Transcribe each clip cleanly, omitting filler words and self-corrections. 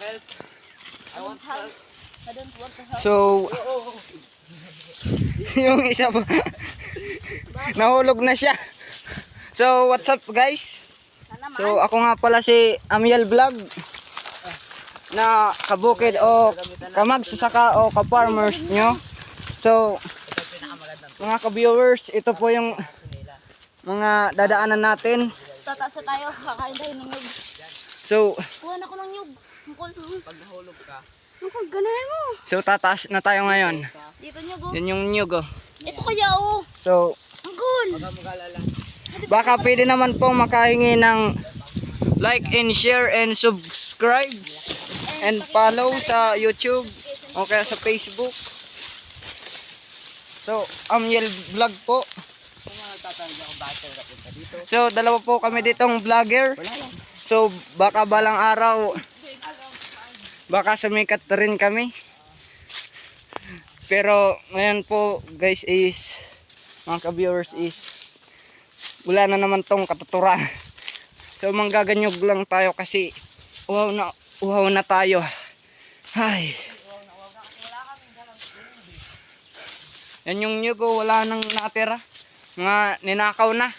help. I want help. I don't want to help. So, yung isa po, nahulog na siya. So, what's up guys? So, ako nga pala si Amiel Vlog na kabukid o kamagsasaka o ka-farmers nyo. So, mga ka-viewers, ito po yung mga dadaanan natin. Tataas na tayo, kakain tayo ng nyug. So, Kuha na ko ng nyug. Pag nahulog ka. Mungkol, ganahin mo. so tataas na tayo ngayon. Dito nyug oh. Yan yung nyug oh. Ito kaya oh. So, Mungkol. Huwag kang mag-alala. baka pwede naman po makahingi ng like and share and subscribe and follow sa YouTube o kaya sa Facebook. So, Amiel Vlog po. Kung mga nagtatanong ako bakit tayo napunta dito. So, dalawa po kami ditong vlogger. Wala lang. So, baka balang araw, baka sumikat rin kami. Pero, ngayon po, guys, is, mga ka-viewers is, wala na naman tong katutura. So, manggaganyog lang tayo kasi, uhaw na tayo. Ay. Yan yung nyugo, wala nang natira. Mga ninakaw na.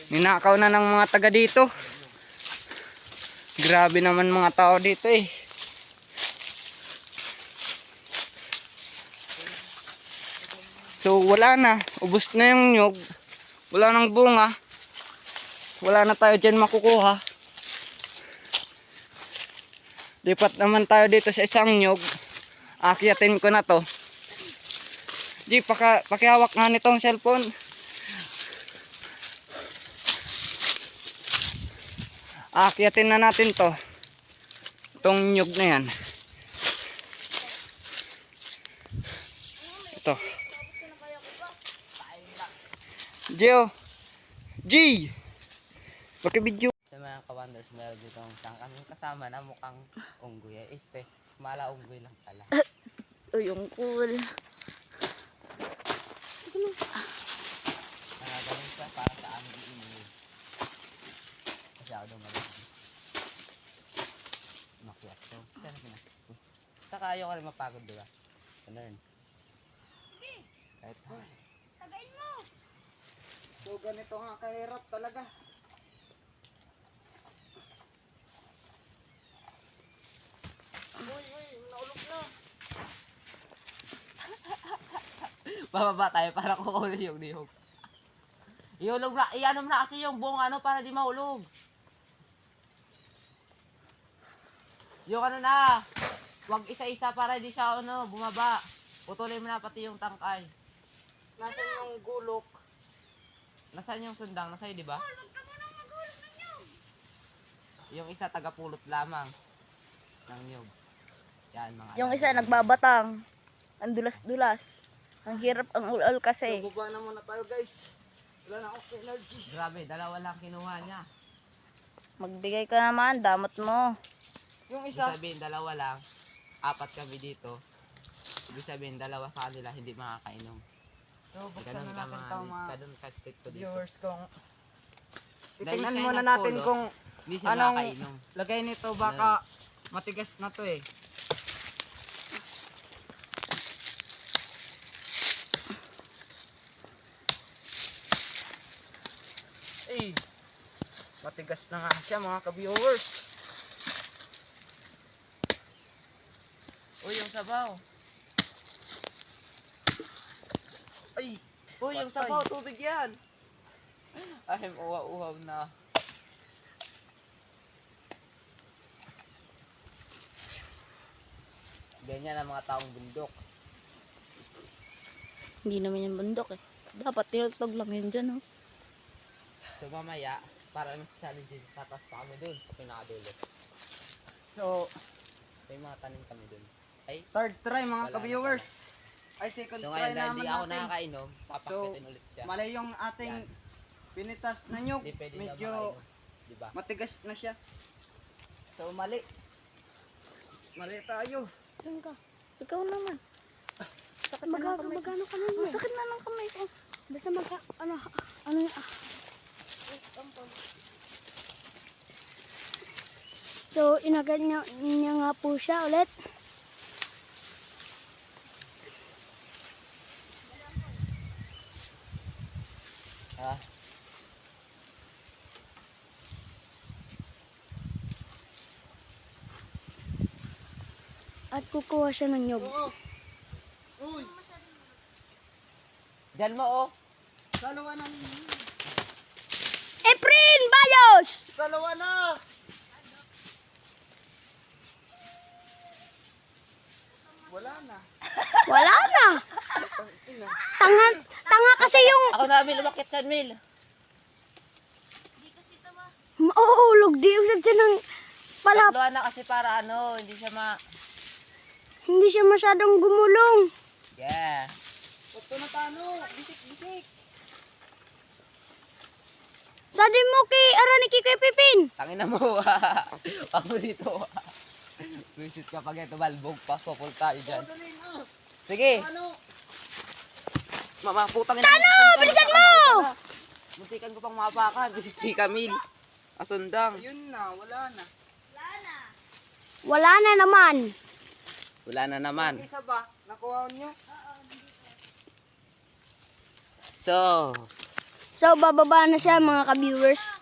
Ninakaw na ng mga taga dito. Grabe naman mga tao dito eh. So wala na, ubos na yung nyug. Wala nang bunga. Wala na tayo dyan makukuha. Lipat naman tayo dito sa isang nyug. Akyatin ko na to. Di, pakihawak nga nitong cellphone. Akyatin na natin to. Itong nyug na yan. Ito. Gio. G. Pakibidyo. Sa mga ka-wonders, meron dito ang kaming kasama na mukhang unggoy. Este, mala unggoy lang pala. Uy, yung cool. Ganun siya para sa amin iinuwi. Kasi ako daw magaling. Makiyak to. Saka ayaw ka rin mapagod, diba? To learn. Kahit Tagayin mo. So ganito nga kahirap talaga. Naulog na. bababa tayo para kukunin yung nihog. Ihulog na, iano na kasi yung buong ano para di mahulog. Yung ano na, wag isa-isa para di siya ano, bumaba. Putulin mo na pati yung tangkay. Nasaan yung gulok? Nasaan yung sundang? Nasa'yo, di ba? Yung isa taga-pulot lamang ng nyug. Yan, mga Yung alam. isa nagbabatang. Ang dulas-dulas. Ang hirap ang ulol kasi. So baba na muna tayo guys. Wala na akong energy. Grabe, dalawa lang kinuha niya. Magbigay ka naman, damot mo. Yung Ibig isa. sabihin, dalawa lang. Apat kami dito. Ibig sabihin, dalawa sa kanila hindi makakainom. So buksan Ganun na ka natin mga, ito mga ganun ka stricto dito. viewers kung Dahil titingnan siya muna yung natin nagpulot, kung Hindi siya anong makakainom. lagay nito, baka matigas na to eh. Eh, matigas na nga siya mga ka-viewers. Uy, yung sabaw. Ay, Uy, yung patay. sabaw, tubig yan. Ay, uhaw-uhaw na. Ganyan ang mga taong bundok. Hindi naman yung bundok eh. Dapat tinutog lang yun dyan oh. So mamaya, para mas challenging, tatas pa kami dun sa pinakadulo. So, May mga tanim kami dun. Ay, third try mga Wala ka-viewers. Ay, second so try ngayon dahil naman di ako natin. nakakainom, papakitin ulit siya. Mali yung ating Yan. pinitas na nyug. Hindi pwede na Medyo makainom. Diba? matigas na siya. So, mali. Mali tayo. Diyan ka. Ikaw naman. Sakit na ng kamay. Magano ka naman? Masakit na ng kamay ko. Basta ano yung So, inagat niya nga po siya ulit. Ah. At kukuha siya ng nyog. Uy, Diyan mo, oh. dalawa na. Efren Bayos! Dalawa na. Wala na. Wala na. Tanga kasi yung Ako na, Mil. Umakit saan, Mil? mauhulog. Di usad siya ng palap. Tatluan na kasi para ano, Hindi siya masyadong gumulong. Yeah. Ito na tano. Bisik. Sabi mo kay Araniki kay Pipin. Tangin na mo. Ako dito. Visit kapag ito, balbog pa. Popol tayo dyan. Dali na. Sige. Ano? Mama, putang ina. Tano, bilisan mo! Muntikan ko pang mapakan. Visit kay Camille. Asundang. Yun na, wala na. Wala na naman. Wala na naman. Isa ba? Nakuha niyo? So, So, bababa na siya mga ka-viewers.